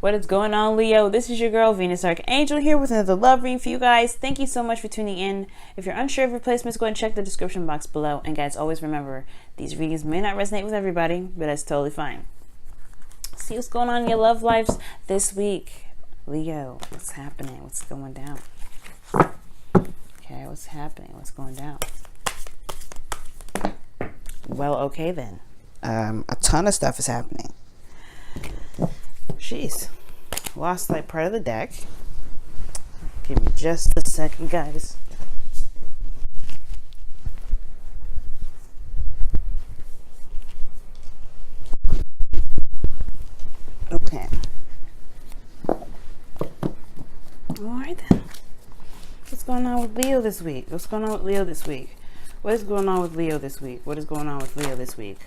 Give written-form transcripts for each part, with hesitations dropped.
What is going on, Leo? This is your girl, Venus Archangel, here with another love reading for you guys. Thank you so much for tuning in. If you're unsure of your placements, go ahead and check the description box below. And guys, always remember, these readings may not resonate with everybody, but that's totally fine. See what's going on in your love lives this week. Leo, what's happening? What's going down? Okay, what's happening? What's going down? Well, okay then. A ton of stuff is happening. Jeez. Lost like part of the deck. Give me just a second, guys. Okay. Alright then. What's going on with Leo this week? What's going on with Leo this week? What is going on with Leo this week? What is going on with Leo this week?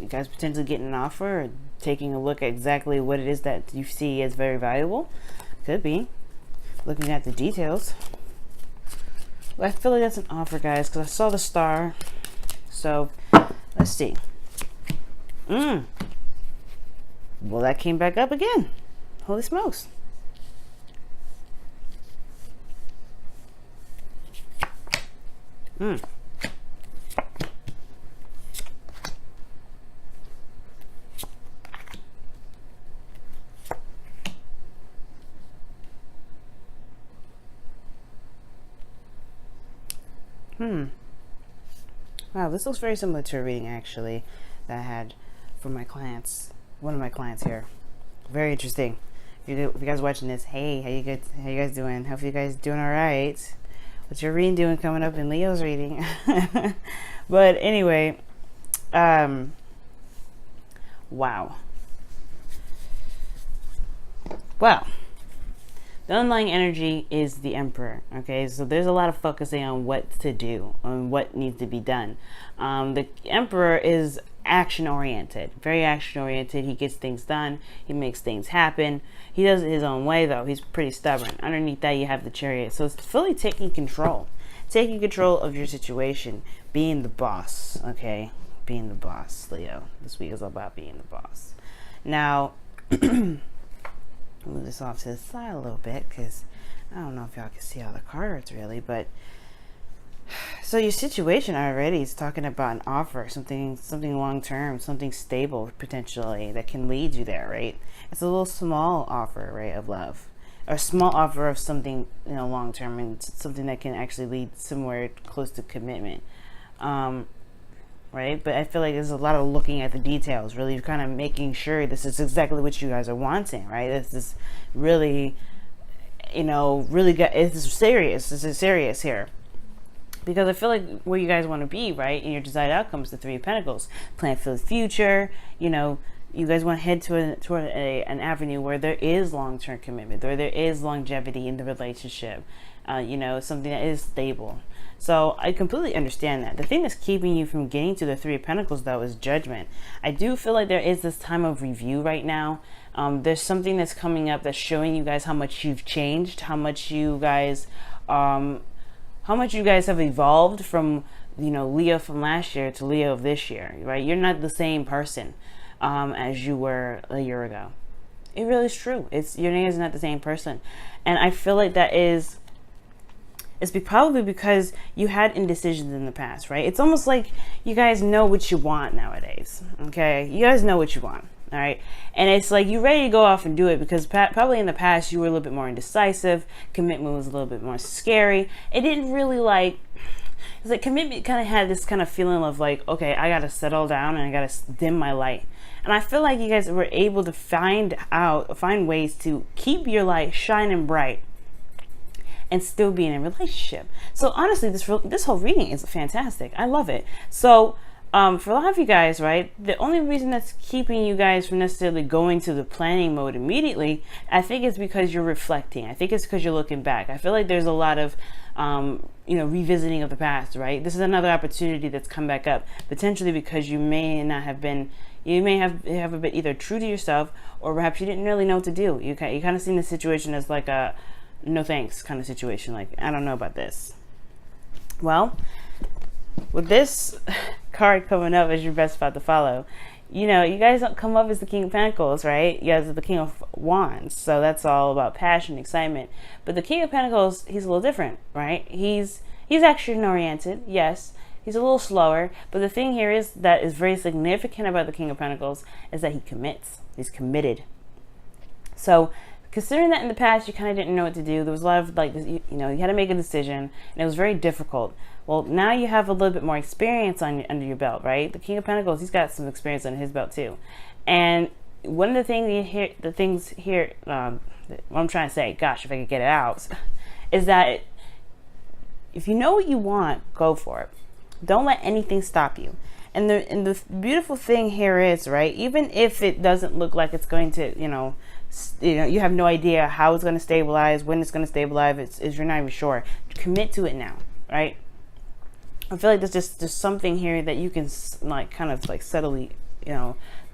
You guys potentially getting an offer or taking a look at exactly what it is that you see as very valuable? Could be. Looking at the details. Well, I feel like that's an offer, guys, because I saw the star. So, let's see. Well, that came back up again. Holy smokes. Wow, this looks very similar to a reading actually that I had for my clients. One of my clients here. Very interesting. If you guys watching this, hey, how you guys doing? Hope you guys doing all right. What's your reading doing coming up in Leo's reading? But anyway, wow. Well, the underlying energy is the Emperor. Okay, so there's a lot of focusing on what to do, on what needs to be done. The Emperor is action oriented, very action oriented. He gets things done. He makes things happen. He does it his own way, though. He's pretty stubborn. Underneath that, you have the Chariot. So it's fully taking control of your situation, being the boss. Okay, being the boss, Leo. This week is all about being the boss. Now. Move this off to the side a little bit because I don't know if y'all can see all the cards really, but so your situation already is talking about an offer, something long-term, something stable potentially that can lead you there, right? It's a little small offer, right, of love, or a small offer of something, you know, long-term, and something that can actually lead somewhere close to commitment. Right? But I feel like there's a lot of looking at the details, really kind of making sure this is exactly what you guys are wanting, right? This is really, you know, it's serious. This is serious here. Because I feel like where you guys want to be, right, in your desired outcomes, the Three of Pentacles, plan for the future, you know, you guys want to head toward an avenue where there is long-term commitment, where there is longevity in the relationship, you know, something that is stable. So I completely understand that. The thing that's keeping you from getting to the Three of Pentacles, though, is judgment. I do feel like there is this time of review right now. There's something that's coming up that's showing you guys how much you've changed, how much you guys have evolved from, you know, Leo from last year to Leo of this year, right? You're not the same person as you were a year ago. It really is true. Your name is not the same person, and I feel like that is. It's probably because you had indecisions in the past, right? It's almost like you guys know what you want nowadays, okay? You guys know what you want, all right? And it's like you're ready to go off and do it because probably in the past you were a little bit more indecisive. Commitment was a little bit more scary. It didn't really it's like commitment kind of had this kind of feeling of like, okay, I got to settle down and I got to dim my light. And I feel like you guys were able to find ways to keep your light shining bright and still be in a relationship. So honestly, this whole reading is fantastic. I love it. So for a lot of you guys, right, the only reason that's keeping you guys from necessarily going to the planning mode immediately, I think it's because you're reflecting. I think it's because you're looking back. I feel like there's a lot of you know, revisiting of the past, right? This is another opportunity that's come back up, potentially because you may have been a bit either true to yourself, or perhaps you didn't really know what to do. You kind of seen the situation as like a no thanks kind of situation, like I don't know about this. Well, with this card coming up as your best spot to follow, you know, you guys don't come up as the King of Pentacles, right? You guys are the King of Wands. So that's all about passion, excitement. But the King of Pentacles, he's a little different, right? He's action-oriented, yes. He's a little slower. But the thing here is that is very significant about the King of Pentacles is that he commits. He's committed. So considering that in the past you kind of didn't know what to do, there was a lot of like, you know, you had to make a decision and it was very difficult. Well, now you have a little bit more experience under your belt, right? The King of Pentacles, he's got some experience under his belt too. And one of the things here, what I'm trying to say, gosh, if I could get it out, is that if you know what you want, go for it. Don't let anything stop you. And the beautiful thing here is, right, even if it doesn't look like it's going to, you have no idea how it's going to stabilize, when it's going to stabilize, you're not even sure. Commit to it now, right? I feel like there's just something here that you can like kind of like subtly,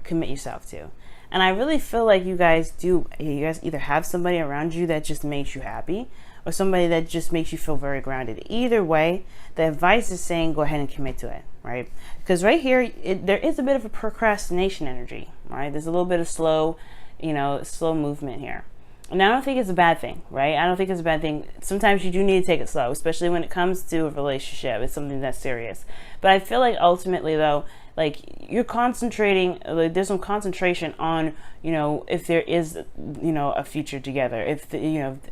commit yourself to. And I really feel like you guys either have somebody around you that just makes you happy or somebody that just makes you feel very grounded. Either way, the advice is saying go ahead and commit to it, right? Because right here, there is a bit of a procrastination energy, right? There's a little bit of slow movement here. And I don't think it's a bad thing, right? I don't think it's a bad thing. Sometimes you do need to take it slow, especially when it comes to a relationship. It's something that's serious. But I feel like ultimately, though, like you're concentrating, like there's some concentration on, if there is, a future together. If,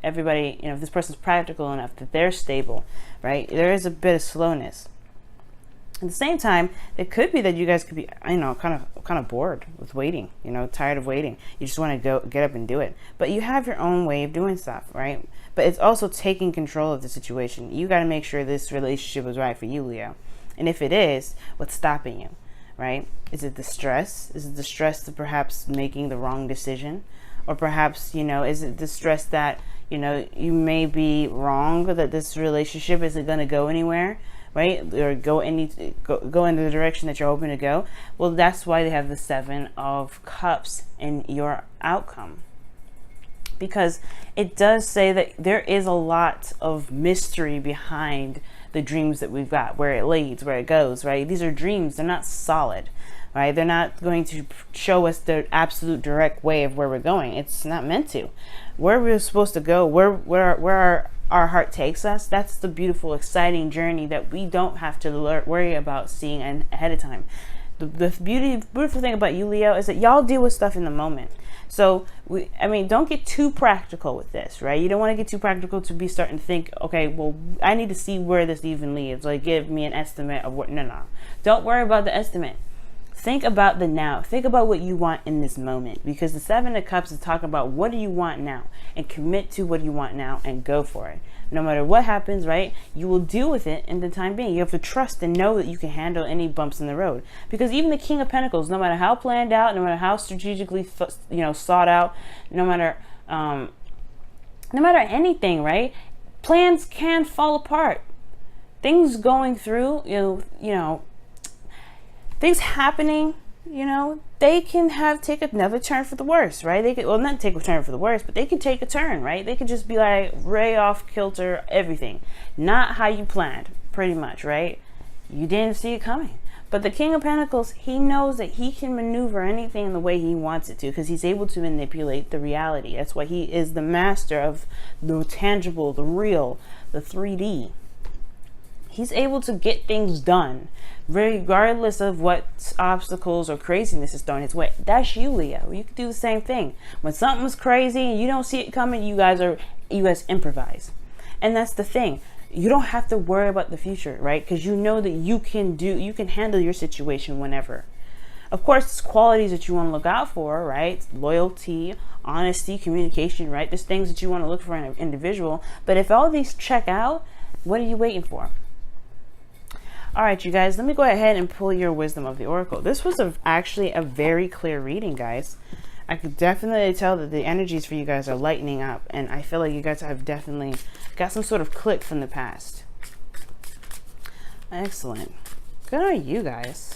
everybody, if this person's practical enough that they're stable, right? There is a bit of slowness. At the same time, it could be that you guys could be, kind of bored with waiting, tired of waiting. You just want to get up and do it. But you have your own way of doing stuff, right? But it's also taking control of the situation. You got to make sure this relationship is right for you, Leo. And if it is, what's stopping you, right? Is it the stress? Is it the stress of perhaps making the wrong decision? Or perhaps, is it the stress that, you may be wrong, that this relationship isn't going to go anywhere? Right? Or go in the direction that you're hoping to go. Well, that's why they have the 7 of Cups in your outcome. Because it does say that there is a lot of mystery behind the dreams that we've got, where it leads, where it goes, right? These are dreams. They're not solid, right? They're not going to show us the absolute direct way of where we're going. It's not meant to. Where we're supposed to go, where our heart takes us, that's the beautiful, exciting journey that we don't have to worry about seeing ahead of time. The beautiful thing about you, Leo, is that y'all deal with stuff in the moment. So, don't get too practical with this, right? You don't want to get too practical to be starting to think, okay, well, I need to see where this even leads. Like, give me an estimate of what, no. Don't worry about the estimate. Think about the now. Think about what you want in this moment, because the 7 of Cups is talking about what do you want now, and commit to what you want now and go for it. No matter what happens, right, you will deal with it in the time being. You have to trust and know that you can handle any bumps in the road, because even the King of Pentacles, no matter how planned out, no matter how strategically sought out, no matter anything, right, plans can fall apart. Things going through, things happening, they can take another turn for the worse, right? They could, well, not take a turn for the worse, but they can take a turn, right? They could just be like way off kilter, everything. Not how you planned, pretty much, right? You didn't see it coming. But the King of Pentacles, he knows that he can maneuver anything the way he wants it to, because he's able to manipulate the reality. That's why he is the master of the tangible, the real, the 3D. He's able to get things done, regardless of what obstacles or craziness is thrown his way. That's you, Leo. You can do the same thing. When something's crazy and you don't see it coming, you guys improvise. And that's the thing. You don't have to worry about the future, right? Because you know that you can handle your situation whenever. Of course, it's qualities that you want to look out for, right? Loyalty, honesty, communication, right? There's things that you want to look for in an individual. But if all these check out, what are you waiting for? All right, you guys, let me go ahead and pull your wisdom of the oracle. This was actually a very clear reading, guys. I could definitely tell that the energies for you guys are lightening up, and I feel like you guys have definitely got some sort of click from the past. Excellent. Good on you guys.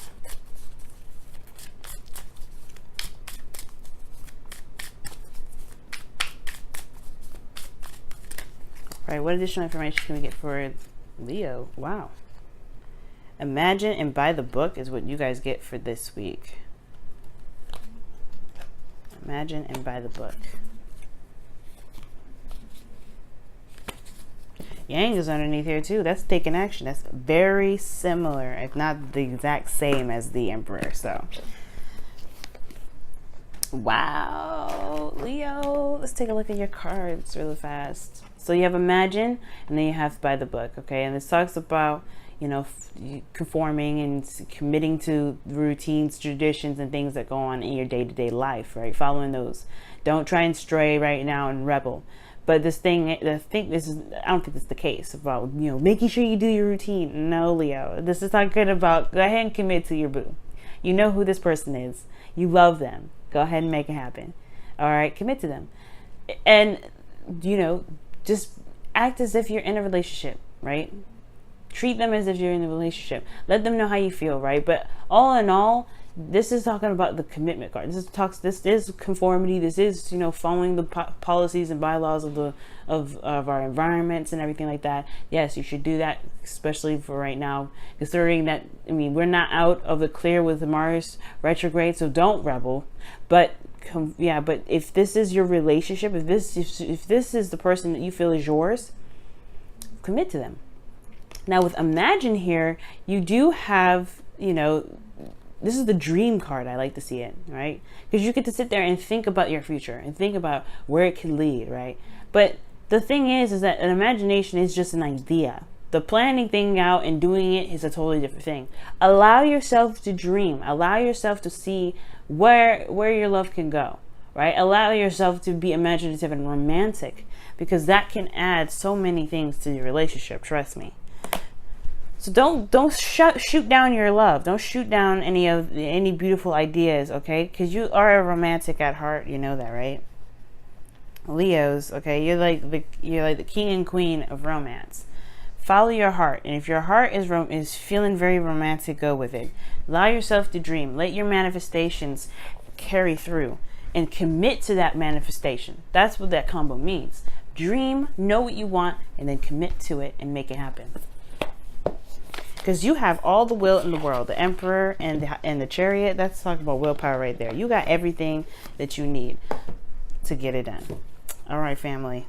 All right, what additional information can we get for Leo? Wow. Imagine and buy the book is what you guys get for this week. Imagine and by the book. Yang is underneath here too. That's taking action. That's very similar, if not the exact same as the Emperor. So, wow, Leo. Let's take a look at your cards really fast. So you have Imagine, and then you have By the Book. Okay, and this talks about, you know, conforming and committing to routines, traditions, and things that go on in your day-to-day life. Right, following those. Don't try and stray right now and rebel. But this thing, I don't think this is the case about, you know, making sure you do your routine. No, Leo, this is not good about, go ahead and commit to your boo. You know who this person is. You love them. Go ahead and make it happen. All right, commit to them. And, you know, just act as if you're in a relationship, right? Treat them as if you're in a relationship. Let them know how you feel, right? But all in all, this is talking about the commitment card. This is conformity. This is, you know, following the policies and bylaws of our environments and everything like that. Yes, you should do that, especially for right now, considering that, I mean, we're not out of the clear with the Mars retrograde, so don't rebel. But but if this is your relationship, if this is the person that you feel is yours, commit to them. Now with Imagine here, you do have, you know, this is the dream card. I like to see it, right? Because you get to sit there and think about your future and think about where it can lead, right? But the thing is that an imagination is just an idea. The planning thing out and doing it is a totally different thing. Allow yourself to dream. Allow yourself to see where your love can go, right? Allow yourself to be imaginative and romantic, because that can add so many things to your relationship. Trust me. So don't shoot down your love. Don't shoot down any beautiful ideas, okay? Because you are a romantic at heart. You know that, right? Leos, okay? You're like the king and queen of romance. Follow your heart, and if your heart is feeling very romantic, go with it. Allow yourself to dream. Let your manifestations carry through, and commit to that manifestation. That's what that combo means. Dream, know what you want, and then commit to it and make it happen. Because you have all the will in the world. The Emperor and the Chariot, that's talking about willpower right there. You got everything that you need to get it done. All right, family.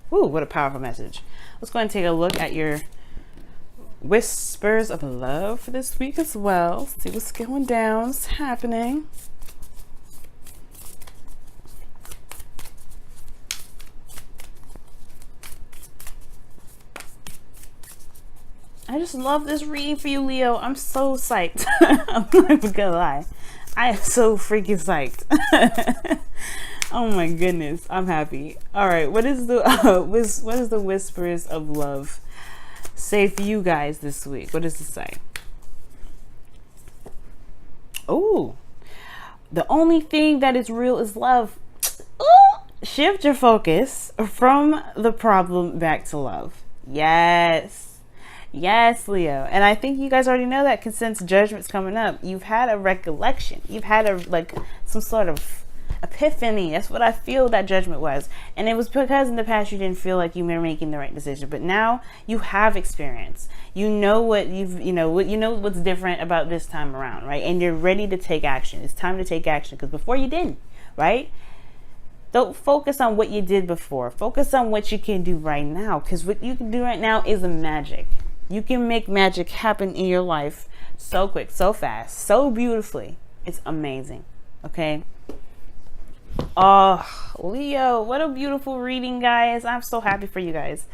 Woo, what a powerful message. Let's go and take a look at your whispers of love for this week as well. See what's going down, what's happening. I just love this reading for you, Leo. I'm so psyched. I'm not even gonna lie. I am so freaking psyched. Oh my goodness, I'm happy. All right, what is the whispers of love say for you guys this week? What does it say? Oh, the only thing that is real is love. Ooh, shift your focus from the problem back to love. Yes. Yes, Leo. And I think you guys already know that, because since Judgment's coming up, you've had a recollection. You've had some sort of epiphany. That's what I feel that Judgment was. And it was because in the past you didn't feel like you were making the right decision. But now you have experience. You know what's different about this time around, right? And you're ready to take action. It's time to take action, because before you didn't, right? Don't focus on what you did before. Focus on what you can do right now, because what you can do right now is a magic. You can make magic happen in your life so quick, so fast, so beautifully. It's amazing. Okay. Oh, Leo, what a beautiful reading, guys. I'm so happy for you guys.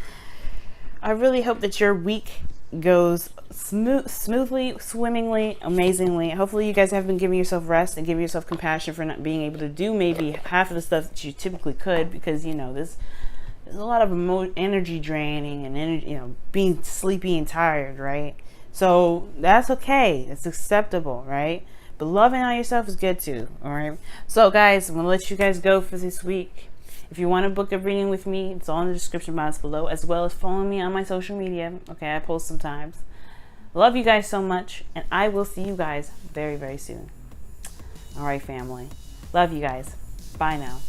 I really hope that your week goes smoothly, swimmingly, amazingly. Hopefully you guys have been giving yourself rest and giving yourself compassion for not being able to do maybe half of the stuff that you typically could, because, you know, there's a lot of energy draining and being sleepy and tired, right? So that's okay. It's acceptable, right? But loving on yourself is good too. All right. So guys, I'm gonna let you guys go for this week. If you want to book a reading with me, it's all in the description box below, as well as following me on my social media. Okay, I post sometimes. Love you guys so much, and I will see you guys very, very soon. All right, family. Love you guys. Bye now.